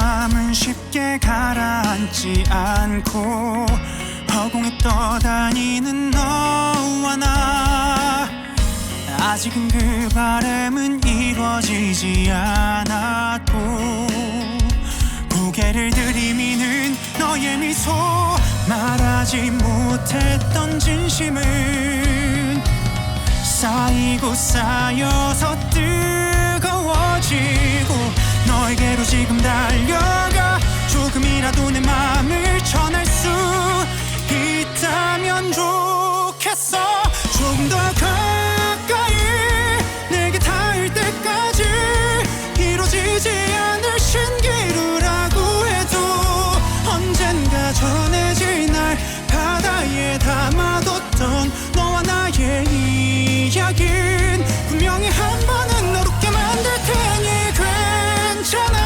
마음은 쉽게 가라앉지 않고 허공에 떠다니는 너와 나. 아직은 그 바람은 이루어지지 않았고 고개를 들이미는 너의 미소, 말하지 못했던 진심은 쌓이고 쌓여서 뜨거워지고 너에게로 지금 달려가 조금이라도 내 맘을 전할 수 있다면 좋겠어. 조금 더 가까이 내게 닿을 때까지 이루어지지 않을 신기루라고 해도 언젠가 전해질 날 바다에 담아뒀던 너와 나의 이야기는 분명히 한 번은 어렵게 만들 테니 괜찮아.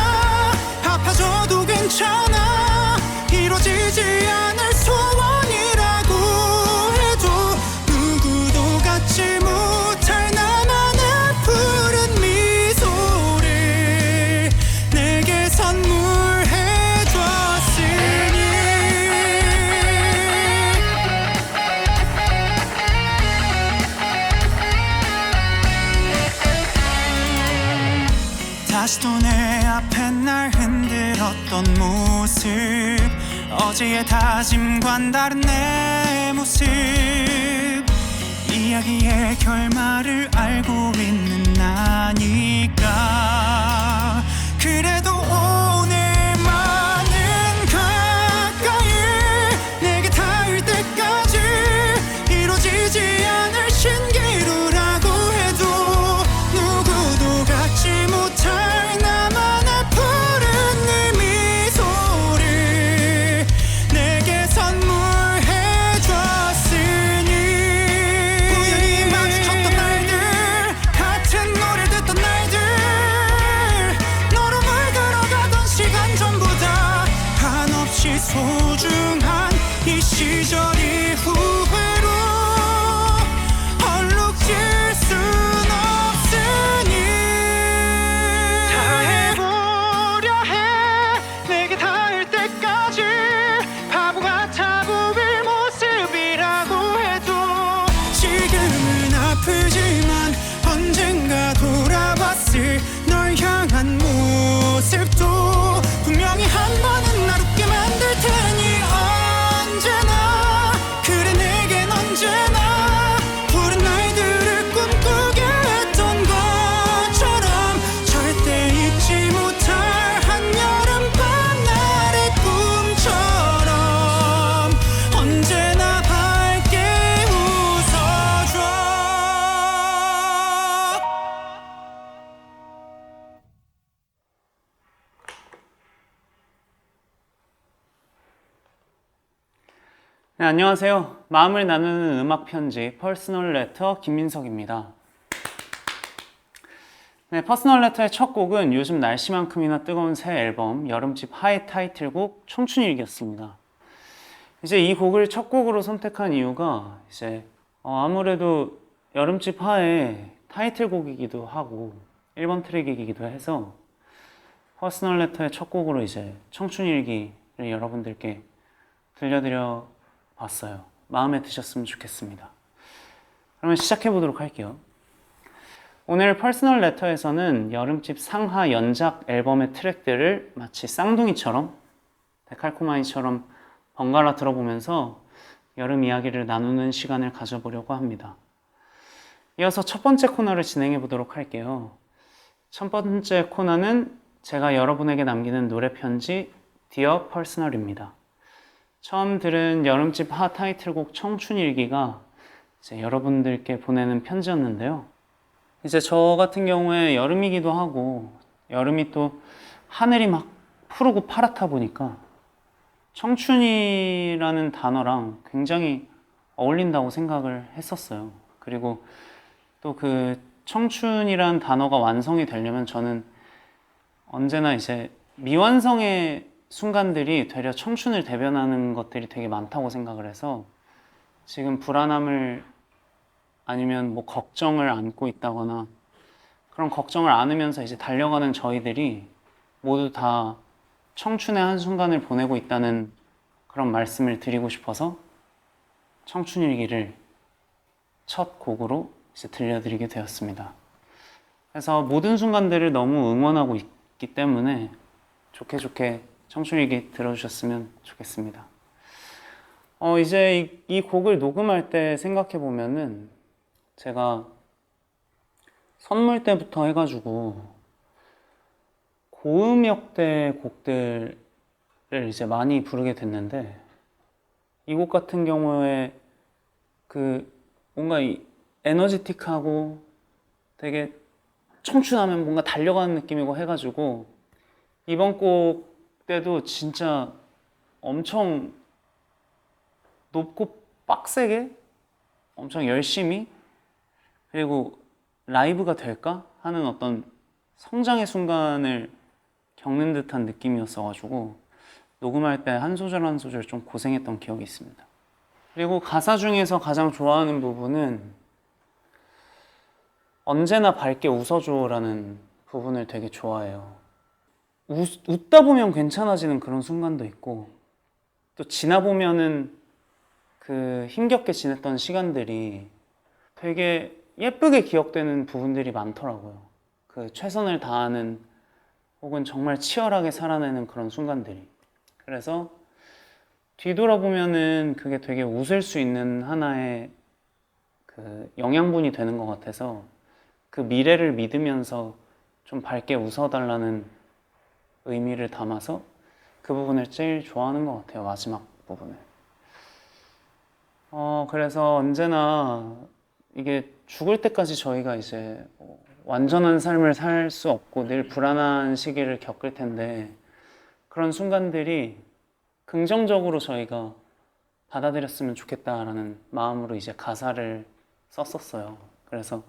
아파져도 괜찮아. 이루어지지 않을 소원이라고 해도 누구도 갖지 못할 나만의 푸른 미소를 내게 선물해 줬으니. 다시 또 내 앞에 날 흔들었던 모습, 어제의 다짐과는 다른 내 모습, 이야기의 결말을 알고 있는 나니까. 그래도 오늘만은 가까이 내게 닿을 때까지 이루어지지 않을 신기루라고 해도 누구도 갖지 못할 나만의 푸른 네 미소를 내게 선물해 줬으니. 우연히 마주쳤던 날들, 같은 노래를 듣던 날들, 너로 물들어가던 시간 전부 다 한없이 소중한 이 시절이 후회로 얼룩질 순 없으니. 다 해보려 해 내게 닿을 때까지 바보 같아 보일 모습이라고 해도 지금은 아프지만 언젠가 돌아봤을 널 향한 모습도 분명히 한 번은 나롭게 만들 테니 언제나. 그래 내겐 언제나 푸른 날들을 꿈꾸게 했던 것처럼 절대 잊지 못할 한여름밤 날의 꿈처럼 언제나 밝게 웃어줘. 네, 안녕하세요. 마음을 나누는 음악 편지 퍼스널 레터 김민석입니다. 네, 퍼스널 레터의 첫 곡은 요즘 날씨만큼이나 뜨거운 새 앨범 여름집 하의 타이틀곡 청춘일기였습니다. 이제 이 곡을 첫 곡으로 선택한 이유가 이제 아무래도 여름집 하의 타이틀곡이기도 하고 1번 트랙이기도 해서 퍼스널 레터의 첫 곡으로 이제 청춘일기를 여러분들께 들려드려 봤어요. 마음에 드셨으면 좋겠습니다. 그러면 시작해 보도록 할게요. 오늘 퍼스널 레터에서는 여름집 상하 연작 앨범의 트랙들을 마치 쌍둥이처럼 데칼코마니처럼 번갈아 들어보면서 여름 이야기를 나누는 시간을 가져보려고 합니다. 이어서 첫 번째 코너를 진행해 보도록 할게요. 첫 번째 코너는 제가 여러분에게 남기는 노래 편지 디어 퍼스널입니다. 처음 들은 여름집 하 타이틀곡 청춘일기가 이제 여러분들께 보내는 편지였는데요. 이제 저 같은 경우에 여름이기도 하고 여름이 또 하늘이 막 푸르고 파랗다 보니까 청춘이라는 단어랑 굉장히 어울린다고 생각을 했었어요. 그리고 또 그 청춘이라는 단어가 완성이 되려면 저는 언제나 이제 미완성의 순간들이 되려 청춘을 대변하는 것들이 되게 많다고 생각을 해서 지금 불안함을 아니면 뭐 걱정을 안고 있다거나 그런 걱정을 안으면서 이제 달려가는 저희들이 모두 다 청춘의 한순간을 보내고 있다는 그런 말씀을 드리고 싶어서 청춘일기를 첫 곡으로 이제 들려드리게 되었습니다. 그래서 모든 순간들을 너무 응원하고 있기 때문에 좋게 좋게 청춘일기 들어주셨으면 좋겠습니다. 이제 이 곡을 녹음할 때 생각해 보면은 제가 선물 때부터 해가지고 고음역대 곡들을 이제 많이 부르게 됐는데 이 곡 같은 경우에 그 뭔가 에너지틱하고 되게 청춘하면 뭔가 달려가는 느낌이고 해가지고 이번 곡 때도 진짜 엄청 높고 빡세게 엄청 열심히 그리고 라이브가 될까 하는 어떤 성장의 순간을 겪는 듯한 느낌이었어가지고 녹음할 때 한 소절 한 소절 좀 고생했던 기억이 있습니다. 그리고 가사 중에서 가장 좋아하는 부분은 언제나 밝게 웃어줘라는 부분을 되게 좋아해요. 웃다 보면 괜찮아지는 그런 순간도 있고 또 지나 보면은 그 힘겹게 지냈던 시간들이 되게 예쁘게 기억되는 부분들이 많더라고요. 그 최선을 다하는 혹은 정말 치열하게 살아내는 그런 순간들이. 그래서 뒤돌아보면은 그게 되게 웃을 수 있는 하나의 그 영양분이 되는 것 같아서 그 미래를 믿으면서 좀 밝게 웃어달라는 의미를 담아서 그 부분을 제일 좋아하는 것 같아요. 마지막 부분을. 그래서 언제나 이게 죽을 때까지 저희가 이제 완전한 삶을 살 수 없고 늘 불안한 시기를 겪을 텐데 그런 순간들이 긍정적으로 저희가 받아들였으면 좋겠다라는 마음으로 이제 가사를 썼었어요. 그래서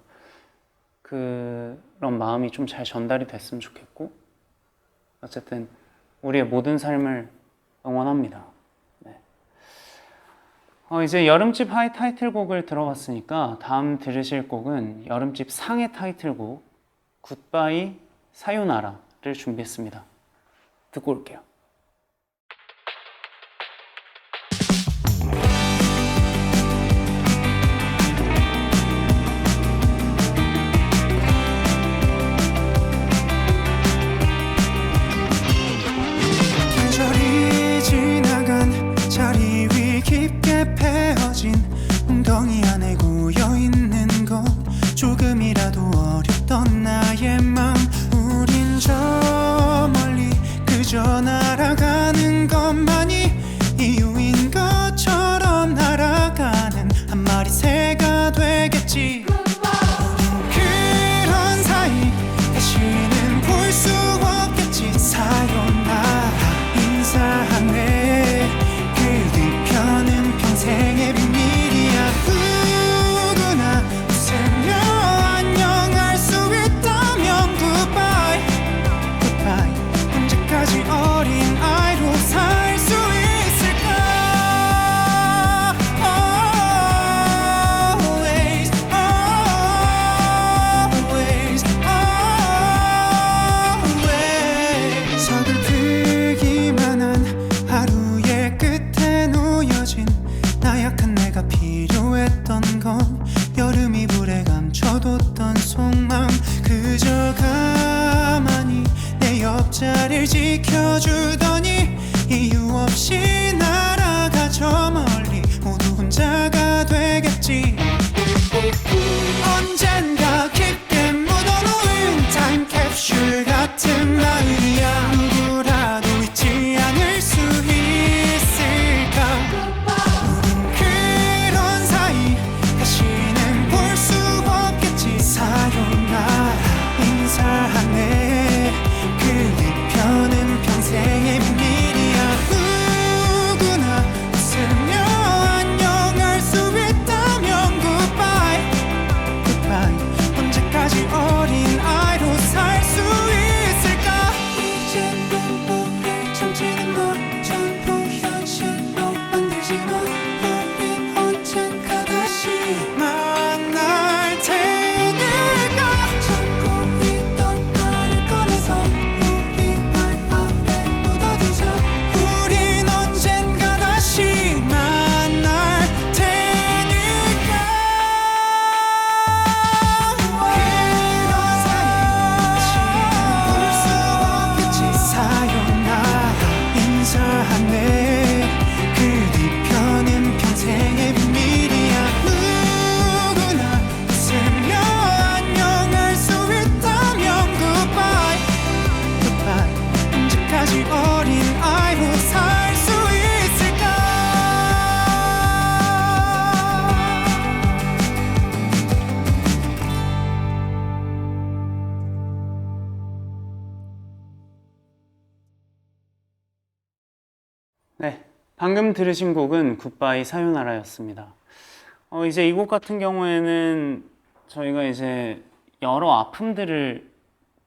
그런 마음이 좀 잘 전달이 됐으면 좋겠고 어쨌든 우리의 모든 삶을 응원합니다. 네. 이제 여름집 하이 타이틀곡을 들어봤으니까 다음 들으실 곡은 여름집 상의 타이틀곡 굿바이 사요나라를 준비했습니다. 듣고 올게요. 계절이 지나간 자리 위 깊게 패어진 웅덩이 안에 고여있는 것 조금이라도 어렸던 나의 맘 우린 저 멀리 그저 날아가는 것만이 이유인 것처럼 날아가는 한 마리 새가 되겠지 우린 그런 사이 다시는 볼 수 없겠지 사요나라 인사하네 그 뒤편은 평생의 비밀이야 누구나 웃으며 안녕할 수 있다면 goodbye goodbye 언제까지 어린 아이로 살 수 있을까 always always always 서글프기만 한 하루의 끝에 놓여진 나약한 내가 필요했던 건 여름 이불에 감춰뒀던 속마음 그저 가만히 내 옆자리를 지켜주더니 이유 없이 날아가 저 멀리 모두 혼자가 되겠지 언젠가 깊게 묻어놓은 타임캡슐 같은 마음이야 누구라도 잊지 않을 수 있을까 우린 그런 사이 다시는 볼 수 없겠지 사요나라 인사하네 그 뒤편은 평생의 비밀이야 누구나 웃으며 안녕할 수 있다면 goodbye goodbye 언제까지 어린 아이로 살 수 있을까 이젠 하네. 그 뒤편은 평생의 비밀이야. 누구나 웃으며 안녕할 수 있다면 goodbye goodbye. 언제까지 어린 아이로 살 수 있을까. 네, 방금 들으신 곡은 굿바이 사요나라였습니다. 이제 이 곡 같은 경우에는 저희가 이제 여러 아픔들을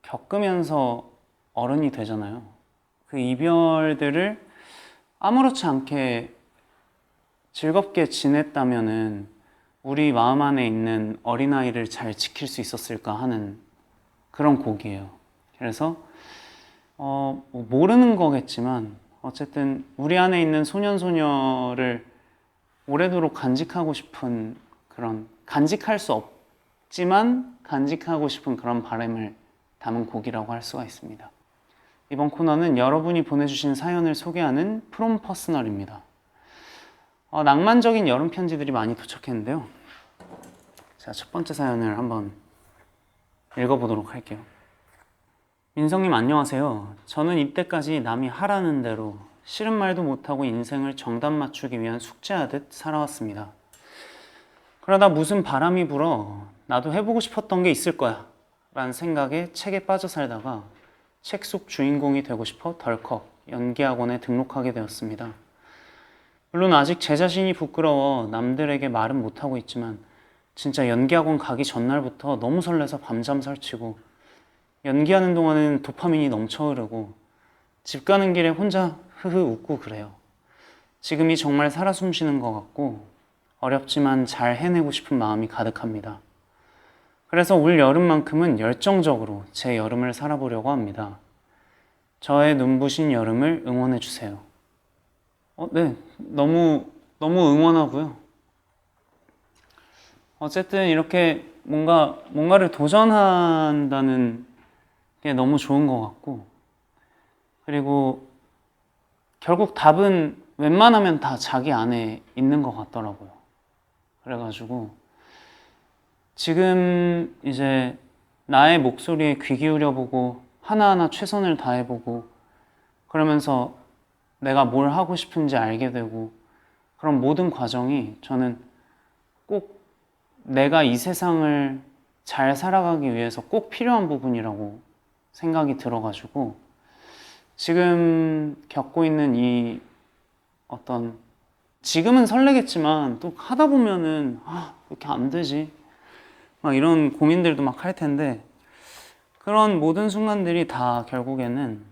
겪으면서 어른이 되잖아요. 그 이별들을 아무렇지 않게 즐겁게 지냈다면은 우리 마음 안에 있는 어린아이를 잘 지킬 수 있었을까 하는 그런 곡이에요. 그래서 뭐 모르는 거겠지만 어쨌든 우리 안에 있는 소년소녀를 오래도록 간직하고 싶은 그런, 간직할 수 없지만 간직하고 싶은 그런 바람을 담은 곡이라고 할 수가 있습니다. 이번 코너는 여러분이 보내주신 사연을 소개하는 프롬 퍼스널입니다. 낭만적인 여름 편지들이 많이 도착했는데요. 자, 첫 번째 사연을 한번 읽어보도록 할게요. 민성님 안녕하세요. 저는 이때까지 남이 하라는 대로 싫은 말도 못하고 인생을 정답 맞추기 위한 숙제하듯 살아왔습니다. 그러다 무슨 바람이 불어 나도 해보고 싶었던 게 있을 거야 라는 생각에 책에 빠져 살다가 책 속 주인공이 되고 싶어 덜컥 연기학원에 등록하게 되었습니다. 물론 아직 제 자신이 부끄러워 남들에게 말은 못하고 있지만 진짜 연기학원 가기 전날부터 너무 설레서 밤잠 설치고 연기하는 동안에는 도파민이 넘쳐 흐르고 집 가는 길에 혼자 흐흐 웃고 그래요. 지금이 정말 살아 숨쉬는 것 같고 어렵지만 잘 해내고 싶은 마음이 가득합니다. 그래서 올 여름만큼은 열정적으로 제 여름을 살아보려고 합니다. 저의 눈부신 여름을 응원해 주세요. 네, 너무 응원하고요. 어쨌든 이렇게 뭔가를 도전한다는 게 너무 좋은 것 같고, 그리고 결국 답은 웬만하면 다 자기 안에 있는 것 같더라고요. 그래가지고 지금 이제 나의 목소리에 귀 기울여보고 하나하나 최선을 다해보고 그러면서 내가 뭘 하고 싶은지 알게 되고 그런 모든 과정이 저는 꼭 내가 이 세상을 잘 살아가기 위해서 꼭 필요한 부분이라고 생각이 들어가지고 지금 겪고 있는 이 어떤, 지금은 설레겠지만 또 하다 보면은 왜 이렇게 안 되지? 막 이런 고민들도 막 할 텐데 그런 모든 순간들이 다 결국에는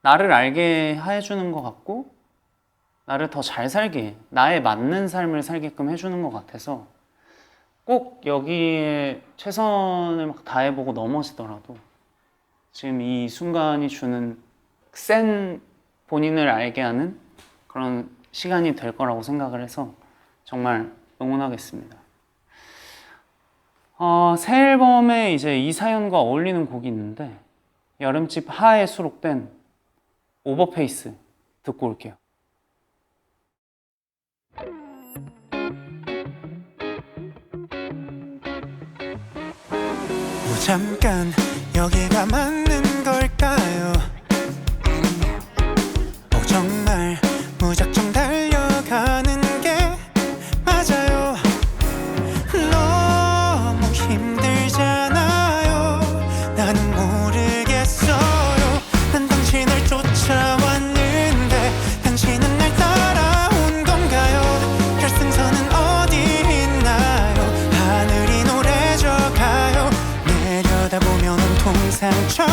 나를 알게 해주는 것 같고 나를 더 잘 살게, 나에 맞는 삶을 살게끔 해주는 것 같아서 꼭 여기에 최선을 막 다해보고 넘어지더라도 지금 이 순간이 주는 센 본인을 알게 하는 그런 시간이 될 거라고 생각을 해서 정말 응원하겠습니다. 새 앨범에 이제 이 사연과 어울리는 곡이 있는데 여름집 하에 수록된 오버페이스 듣고 올게요. 잠깐 여기가 맞는 걸까요? 정말 무작정 달려가는 게 맞아요. 너무 힘들잖아요. 나는 모르겠어요. 난 당신을 쫓아왔는데 당신은 날 따라온 건가요? 결승선은 어디 있나요? 하늘이 노래져가요. 내려다보면 온통 상처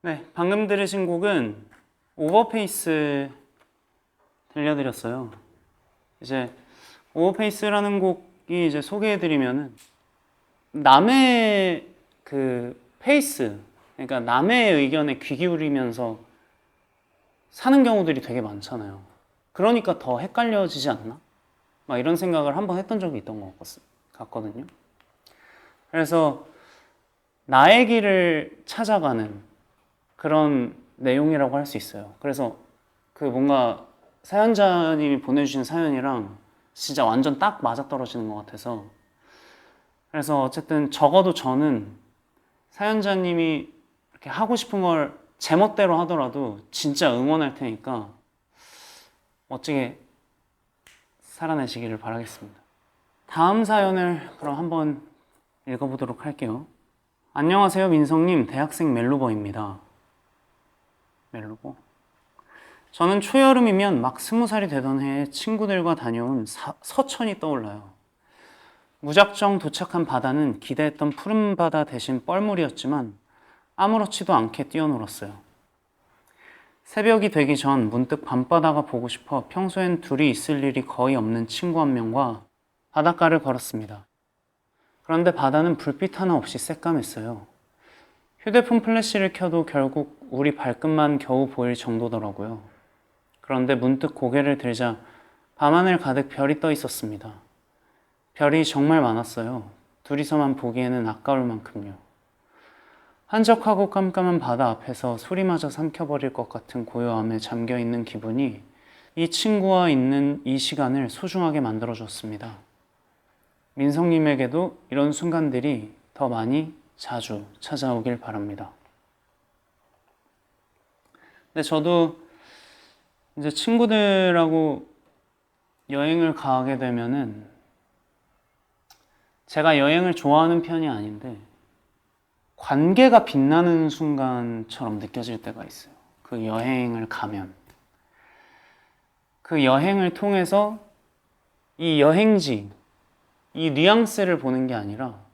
네, 방금 들으신 곡은 오버페이스 들려드렸어요. 이제 오버페이스라는 곡이 이제 소개해드리면은 남의 그 페이스, 그러니까 남의 의견에 귀 기울이면서 사는 경우들이 되게 많잖아요. 그러니까 더 헷갈려지지 않나? 막 이런 생각을 한번 했던 적이 있던 것 같거든요. 그래서 나의 길을 찾아가는 그런 내용이라고 할 수 있어요. 그래서 그 뭔가 사연자님이 보내주신 사연이랑 진짜 완전 딱 맞아떨어지는 것 같아서, 그래서 어쨌든 적어도 저는 사연자님이 이렇게 하고 싶은 걸 제멋대로 하더라도 진짜 응원할 테니까 멋지게 살아내시기를 바라겠습니다. 다음 사연을 그럼 한번 읽어보도록 할게요. 안녕하세요, 민성님. 대학생 멜로버입니다. 멜로버? 저는 초여름이면 막 20살이 되던 해에 친구들과 다녀온 서천이 떠올라요. 무작정 도착한 바다는 기대했던 푸른 바다 대신 뻘물이었지만 아무렇지도 않게 뛰어놀았어요. 새벽이 되기 전 문득 밤바다가 보고 싶어 평소엔 둘이 있을 일이 거의 없는 친구 한 명과 바닷가를 걸었습니다. 그런데 바다는 불빛 하나 없이 새까맸어요. 휴대폰 플래시를 켜도 결국 우리 발끝만 겨우 보일 정도더라고요. 그런데 문득 고개를 들자 밤하늘 가득 별이 떠 있었습니다. 별이 정말 많았어요. 둘이서만 보기에는 아까울 만큼요. 한적하고 깜깜한 바다 앞에서 소리마저 삼켜버릴 것 같은 고요함에 잠겨있는 기분이 이 친구와 있는 이 시간을 소중하게 만들어줬습니다. 민성님에게도 이런 순간들이 더 많이 자주 찾아오길 바랍니다. 근데 저도 이제 친구들하고 여행을 가게 되면은, 제가 여행을 좋아하는 편이 아닌데 관계가 빛나는 순간처럼 느껴질 때가 있어요. 그 여행을 가면 그 여행을 통해서 이 여행지, 이 뉘앙스를 보는 게 아니라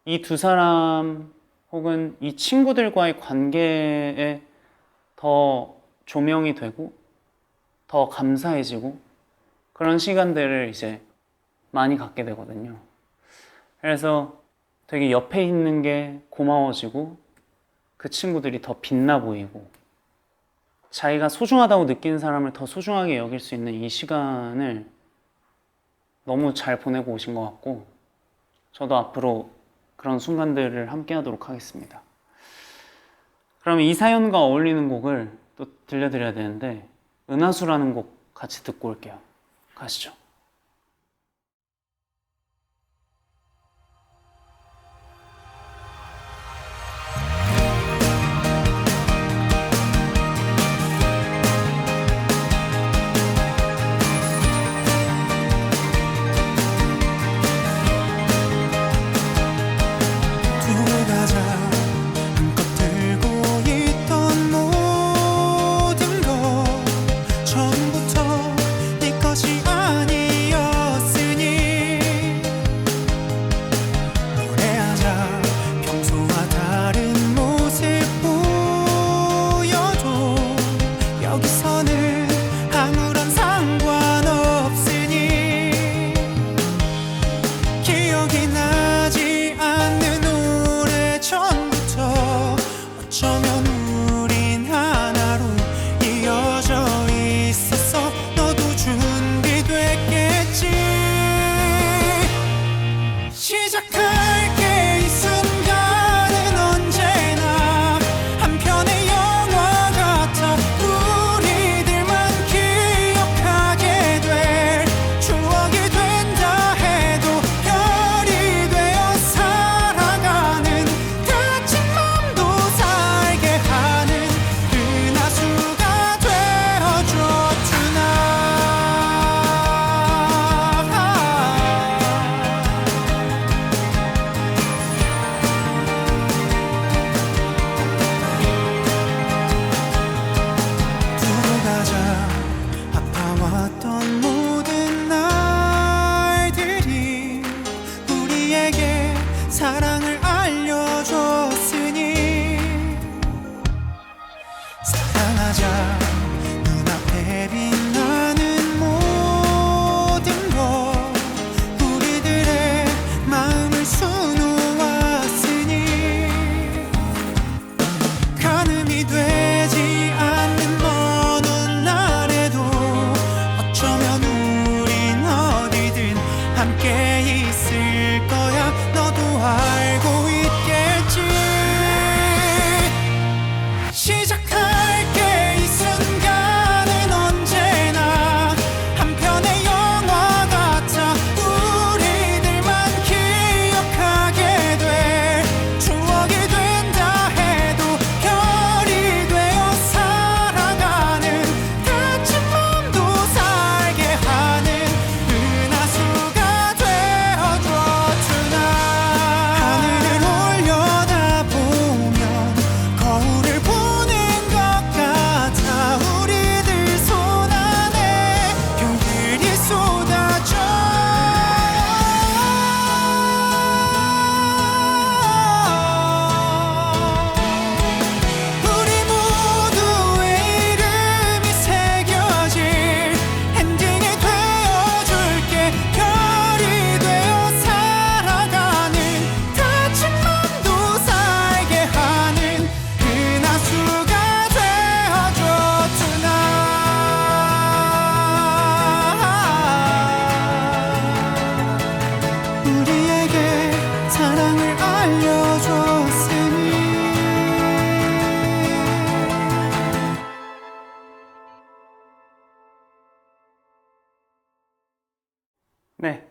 이 두 사람 혹은 이 친구들과의 관계에 더 조명이 되고 더 감사해지고 그런 시간들을 이제 많이 갖게 되거든요. 그래서 되게 옆에 있는 게 고마워지고 그 친구들이 더 빛나 보이고 자기가 소중하다고 느끼는 사람을 더 소중하게 여길 수 있는 이 시간을 너무 잘 보내고 오신 것 같고, 저도 앞으로 그런 순간들을 함께 하도록 하겠습니다. 그럼 이 사연과 어울리는 곡을 또 들려드려야 되는데, 은하수라는 곡 같이 듣고 올게요. 가시죠. 두고 가자. 한껏 들고 있던 모든 것 처음부터 네 것이 아니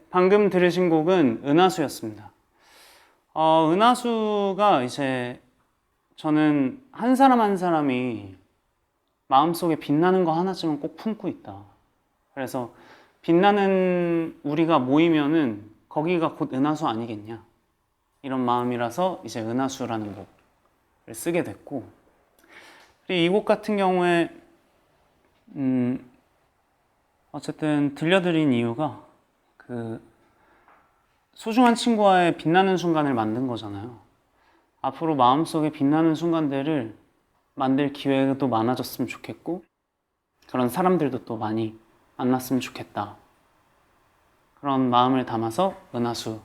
방금 들으신 곡은 은하수였습니다. 은하수가 이제 저는 한 사람 한 사람이 마음속에 빛나는 거 하나쯤은 꼭 품고 있다. 그래서 빛나는 우리가 모이면은 거기가 곧 은하수 아니겠냐. 이런 마음이라서 이제 은하수라는 곡을 쓰게 됐고, 그리고 이 곡 같은 경우에 어쨌든 들려드린 이유가 그 소중한 친구와의 빛나는 순간을 만든 거잖아요. 앞으로 마음속에 빛나는 순간들을 만들 기회도 많아졌으면 좋겠고, 그런 사람들도 또 많이 만났으면 좋겠다. 그런 마음을 담아서 은하수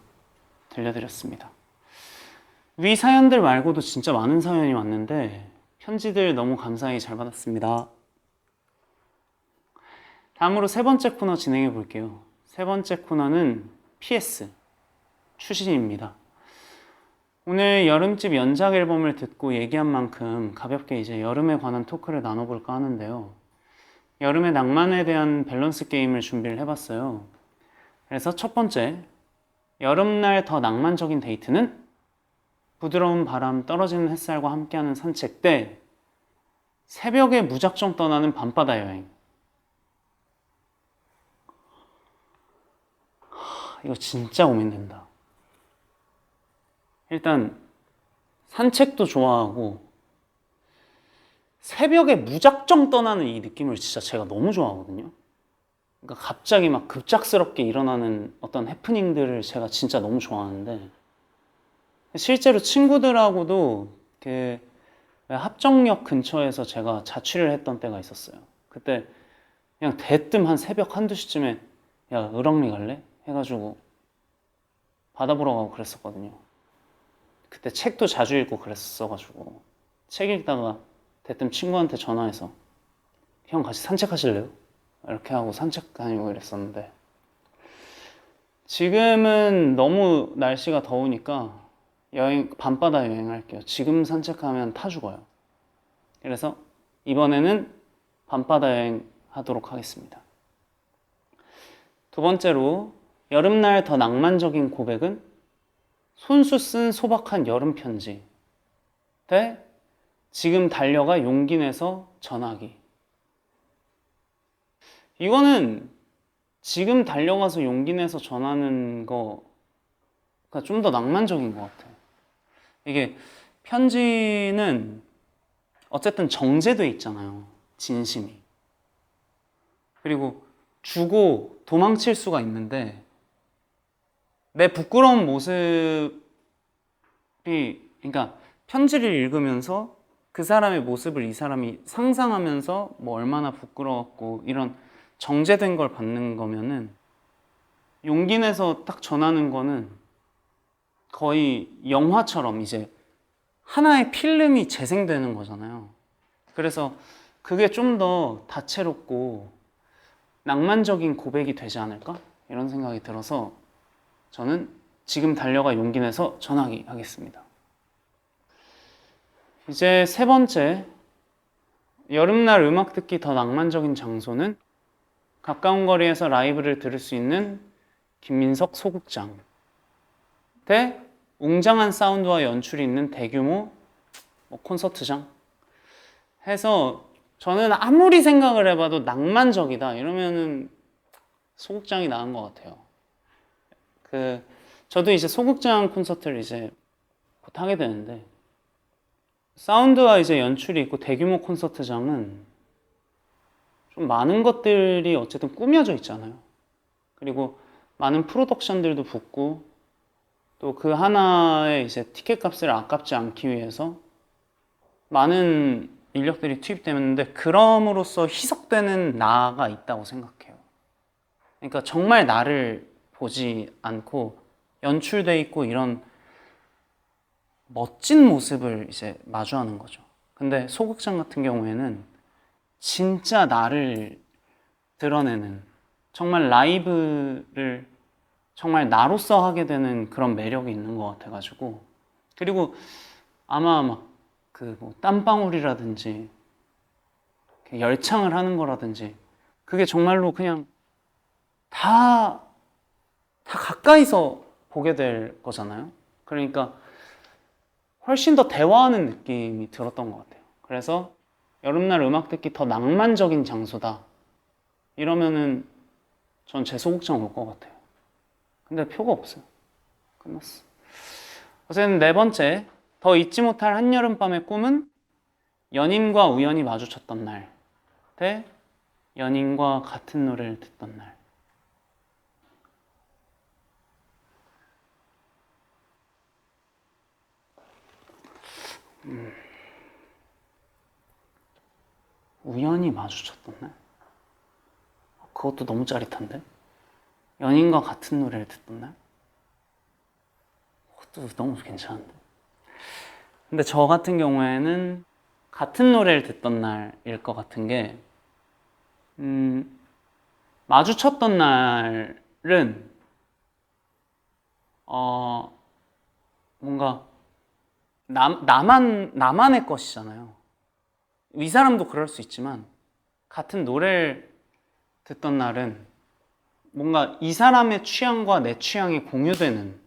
들려드렸습니다. 위 사연들 말고도 진짜 많은 사연이 왔는데 편지들 너무 감사히 잘 받았습니다. 다음으로 세 번째 코너 진행해 볼게요. 세 번째 코너는 PS 추신입니다. 오늘 여름집 연작 앨범을 듣고 얘기한 만큼 가볍게 이제 여름에 관한 토크를 나눠볼까 하는데요. 여름의 낭만에 대한 밸런스 게임을 준비를 해봤어요. 그래서 첫 번째, 여름날 더 낭만적인 데이트는 부드러운 바람, 떨어지는 햇살과 함께하는 산책 대 새벽에 무작정 떠나는 밤바다 여행. 이거 진짜 고민된다. 일단 산책도 좋아하고 새벽에 무작정 떠나는 이 느낌을 진짜 제가 너무 좋아하거든요. 그러니까 갑자기 막 급작스럽게 일어나는 어떤 해프닝들을 제가 진짜 너무 좋아하는데, 실제로 친구들하고도 그 합정역 근처에서 제가 자취를 했던 때가 있었어요. 그때 그냥 대뜸 한 새벽 1~2시쯤에 야, 을왕리 갈래? 해가지고 바다 보러 가고 그랬었거든요. 그때 책도 자주 읽고 그랬어가지고 책 읽다가 대뜸 친구한테 전화해서 형 같이 산책하실래요? 이렇게 하고 산책 다니고 이랬었는데, 지금은 너무 날씨가 더우니까 밤바다 여행할게요. 지금 산책하면 타 죽어요. 그래서 이번에는 밤바다 여행 하도록 하겠습니다. 두 번째로, 여름날 더 낭만적인 고백은 손수 쓴 소박한 여름 편지 대 지금 달려가 용기 내서 전화기. 이거는 지금 달려가서 용기 내서 전하는 거가 좀 더 낭만적인 것 같아요. 이게 편지는 어쨌든 정제돼 있잖아요. 진심이. 그리고 주고 도망칠 수가 있는데 내 부끄러운 모습이, 그러니까 편지를 읽으면서 그 사람의 모습을 이 사람이 상상하면서 뭐 얼마나 부끄러웠고 이런 정제된 걸 받는 거면은, 용기 내서 딱 전하는 거는 거의 영화처럼 이제 하나의 필름이 재생되는 거잖아요. 그래서 그게 좀 더 다채롭고 낭만적인 고백이 되지 않을까? 이런 생각이 들어서 저는 지금 달려가 용기 내서 전하기 하겠습니다. 이제 세 번째, 여름날 음악 듣기 더 낭만적인 장소는 가까운 거리에서 라이브를 들을 수 있는 김민석 소극장 대 웅장한 사운드와 연출이 있는 대규모 콘서트장 해서, 저는 아무리 생각을 해봐도 낭만적이다 이러면은 소극장이 나은 것 같아요. 저도 이제 소극장 콘서트를 이제 곧 하게 되는데, 사운드와 이제 연출이 있고 대규모 콘서트장은 좀 많은 것들이 어쨌든 꾸며져 있잖아요. 그리고 많은 프로덕션들도 붙고 또 그 하나의 이제 티켓 값을 아깝지 않기 위해서 많은 인력들이 투입되는데, 그럼으로써 희석되는 나가 있다고 생각해요. 그러니까 정말 나를 보지 않고 연출돼 있고 이런 멋진 모습을 이제 마주하는 거죠. 근데 소극장 같은 경우에는 진짜 나를 드러내는, 정말 라이브를 정말 나로서 하게 되는 그런 매력이 있는 것 같아가지고, 그리고 아마 막 뭐 땀방울이라든지 열창을 하는 거라든지 그게 정말로 그냥 다 가까이서 보게 될 거잖아요. 그러니까 훨씬 더 대화하는 느낌이 들었던 것 같아요. 그래서 여름날 음악 듣기 더 낭만적인 장소다 이러면은 전 제 소극장 올 것 같아요. 근데 표가 없어요. 끝났어. 어쨌든 네 번째, 더 잊지 못할 한여름밤의 꿈은 연인과 우연히 마주쳤던 날 대 연인과 같은 노래를 듣던 날. 우연히 마주쳤던 날? 그것도 너무 짜릿한데? 연인과 같은 노래를 듣던 날? 그것도 너무 괜찮은데? 근데 저 같은 경우에는 같은 노래를 듣던 날일 것 같은 게, 마주쳤던 날은, 뭔가, 나만의 것이잖아요. 이 사람도 그럴 수 있지만, 같은 노래를 듣던 날은 뭔가 이 사람의 취향과 내 취향이 공유되는,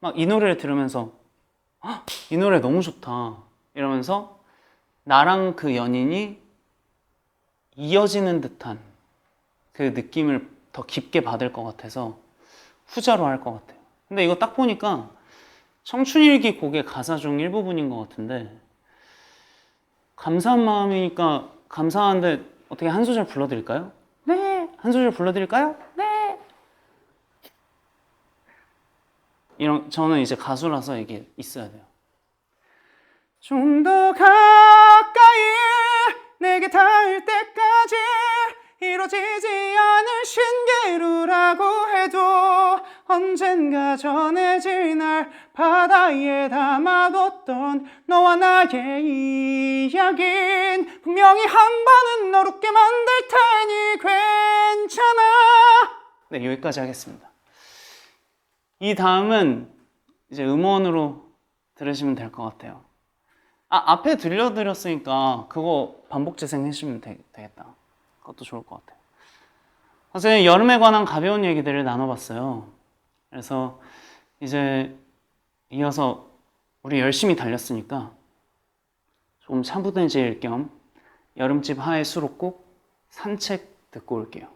막 이 노래를 들으면서 이 노래 너무 좋다 이러면서 나랑 그 연인이 이어지는 듯한 그 느낌을 더 깊게 받을 것 같아서 후자로 할 것 같아요. 근데 이거 딱 보니까 청춘일기 곡의 가사 중 일부분인 것 같은데, 감사한 마음이니까 감사한데 어떻게 한 소절 불러드릴까요? 네. 한 소절 불러드릴까요? 네. 저는 이제 가수라서 이게 있어야 돼요. 좀 더 가까이 내게 닿을 때까지 이루어지지 않을 신기루라고 해도 언젠가 전해질 날 바다에 담아뒀던 너와 나의 이야긴 분명히 한 번은 널 웃게 만들 테니 괜찮아. 네, 여기까지 하겠습니다. 이 다음은 이제 음원으로 들으시면 될 것 같아요. 앞에 들려드렸으니까 그거 반복 재생 해주시면 되겠다. 그것도 좋을 것 같아요. 선생님, 여름에 관한 가벼운 얘기들을 나눠봤어요. 그래서 이제 이어서 우리 열심히 달렸으니까 좀 차분해질 겸 여름집 하의 수록곡 산책 듣고 올게요.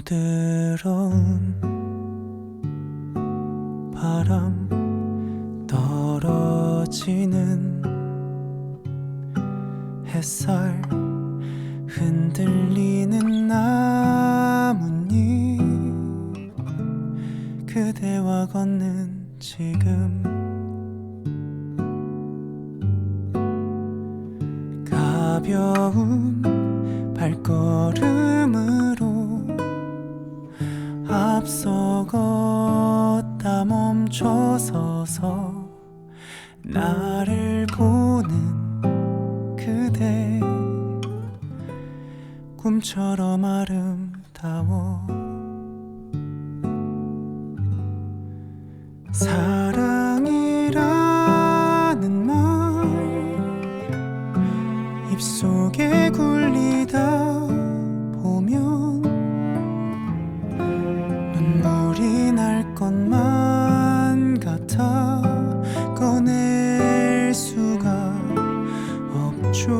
부드러운 바람 떨어지는 햇살 흔들리는 나뭇잎 그대와 걷는 지금 가벼운 발걸음으로 앞서 걷다 멈춰서서 나를 보는 그대 꿈처럼 아름다워 사랑이라는 말 입속에 굴리다 보면 눈물이 날 것만 같아 꺼낼 수가 없죠.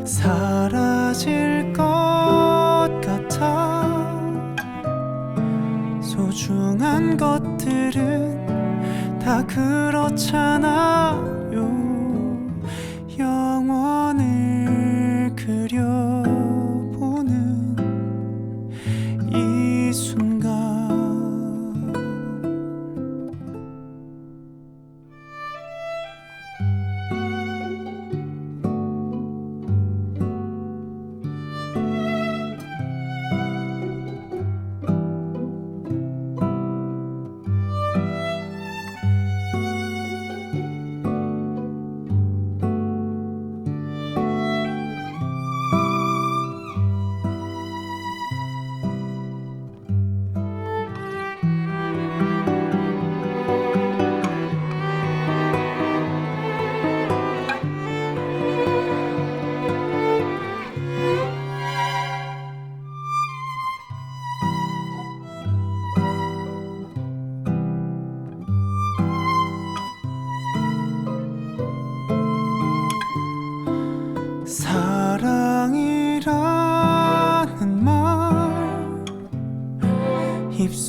사라질 것 같아 소중한 것들은 다 그렇잖아요. 영원을 그려보는 이 순간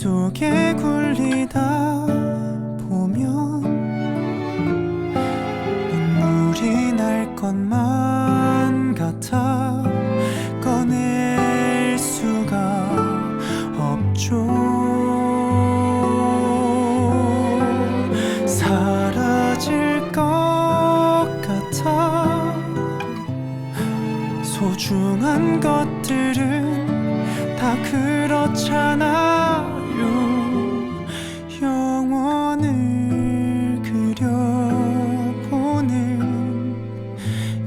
속에 굴리다 보면 눈물이 날 것만 같아 꺼낼 수가 없죠. 사라질 것 같아 소중한 것들은 다 그렇잖아요. 영원을 그려보는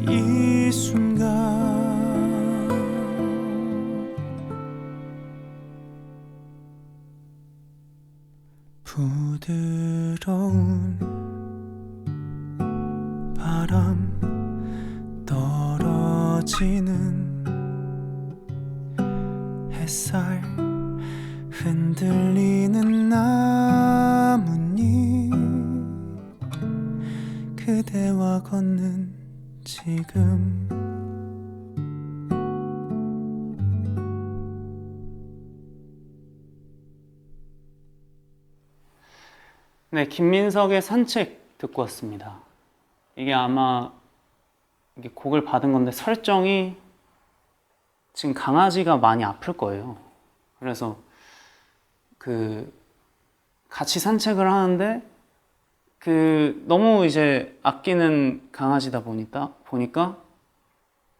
이 순간 부드러운 바람 떨어지는 햇살 흔들리는 나뭇잎 그대와 걷는 지금 네, 김민석의 산책 듣고 왔습니다. 이게 아마 이게 곡을 받은 건데 설정이 지금 강아지가 많이 아플 거예요. 그래서 같이 산책을 하는데 너무 이제 아끼는 강아지다 보니까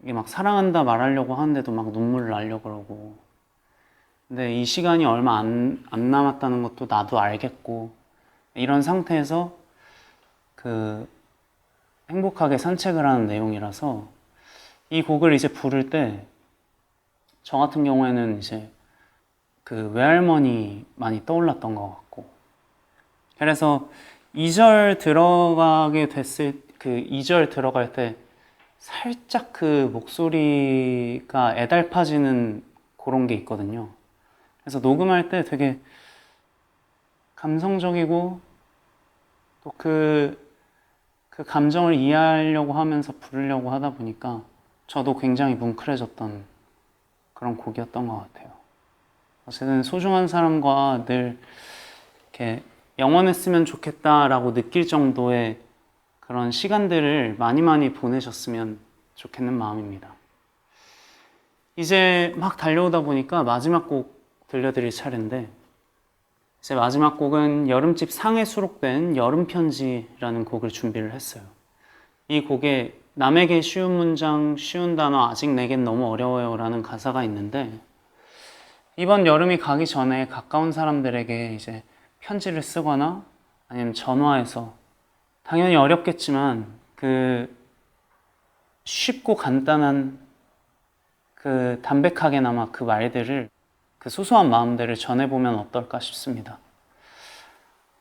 이게 막 사랑한다 말하려고 하는데도 막 눈물 나려고 그러고, 근데 이 시간이 얼마 안 남았다는 것도 나도 알겠고, 이런 상태에서 행복하게 산책을 하는 내용이라서 이 곡을 이제 부를 때 저 같은 경우에는 이제 외할머니 많이 떠올랐던 것 같고, 그래서 2절 들어가게 됐을 2절 들어갈 때 살짝 목소리가 애달파지는 그런 게 있거든요. 그래서 녹음할 때 되게 감성적이고 또 그 감정을 이해하려고 하면서 부르려고 하다 보니까 저도 굉장히 뭉클해졌던 그런 곡이었던 것 같아요. 어쨌든 소중한 사람과 늘 이렇게 영원했으면 좋겠다라고 느낄 정도의 그런 시간들을 많이 보내셨으면 좋겠는 마음입니다. 이제 막 달려오다 보니까 마지막 곡 들려드릴 차례인데, 이제 마지막 곡은 여름집 상에 수록된 여름편지라는 곡을 준비를 했어요. 이 곡에 남에게 쉬운 문장, 쉬운 단어, 아직 내겐 너무 어려워요 라는 가사가 있는데, 이번 여름이 가기 전에 가까운 사람들에게 이제 편지를 쓰거나 아니면 전화해서, 당연히 어렵겠지만 쉽고 간단한 담백하게나마 그 말들을, 소소한 마음들을 전해보면 어떨까 싶습니다.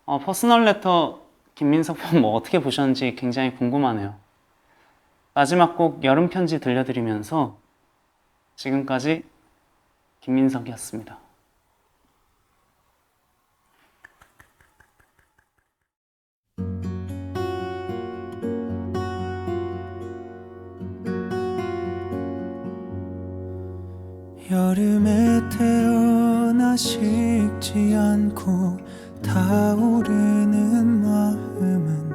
퍼스널 레터 김민석 편 어떻게 보셨는지 굉장히 궁금하네요. 마지막 곡 여름편지 들려드리면서 지금까지 김민석이었습니다. 여름에 태어나 식지 않고 타오르는 마음은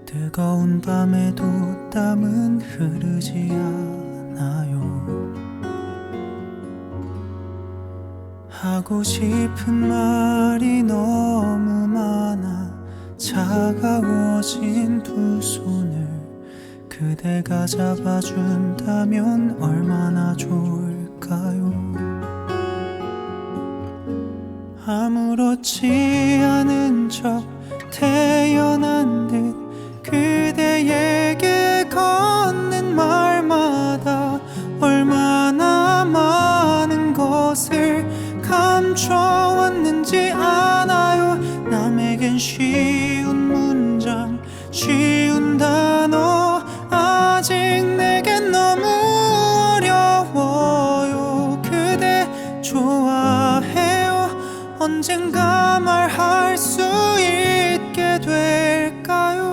뜨거운 밤에도 땀은 흐르지 않아요. 하고 싶은 말이 너무 많아 차가워진 두 손을 그대가 잡아준다면 얼마나 좋을까요. 아무렇지 않은 척 태어난 듯 그대에게 건넨 말마다 얼마나 많은 것을 감춰왔는지 아나요. 남에겐 쉬운 문장, 쉬운 단어, 아직 내겐 너무 어려워요. 그대 좋아해요. 언젠가 말할 수 있게 될까요.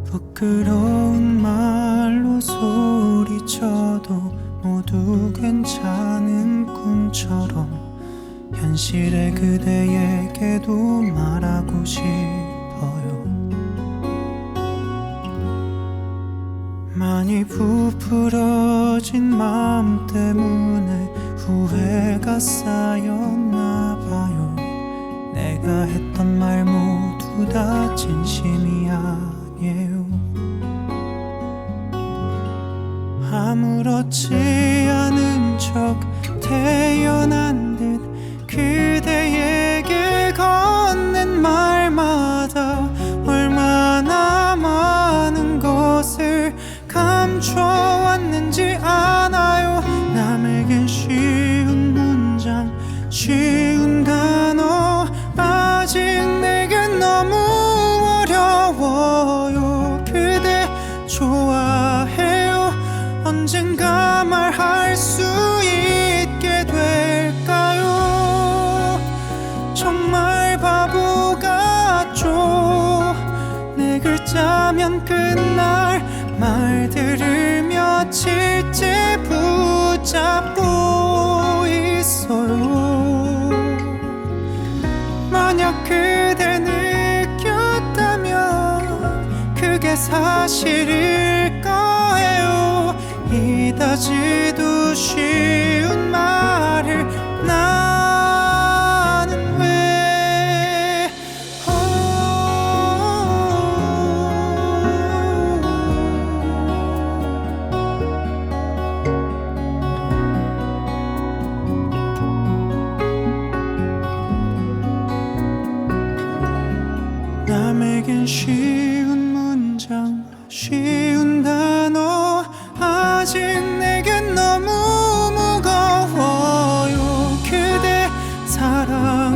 부끄러운 말로 모두 괜찮은 꿈처럼 현실의 그대에게도 말하고 싶어요. 많이 부풀어진 마음 때문에 후회가 쌓였나 봐요. 내가 했던 말 모두 다 진심이 아니에요. 아무렇지 않은 척 태어난 듯 그대에게 건넨 말마다 얼마나 많은 것을 감춰왔는지 아나요. 남에겐 쉬운 문장, 쉬운 단어, 아직 내겐 너무 어려워요. 그대 좋아해요. 언젠가 말할 수 있게 될까요? 정말 바보 같죠. 네 글자면 끝날 말들을 며칠째 붙잡고 있어요. 만약 그대 느꼈다면 그게 사실일 거예요. 이다지도 쉬운 말을 나는 왜 남에겐 쉬운 문장, 쉬운 단어, 아직 내겐 너무 무거워요. 그대 사랑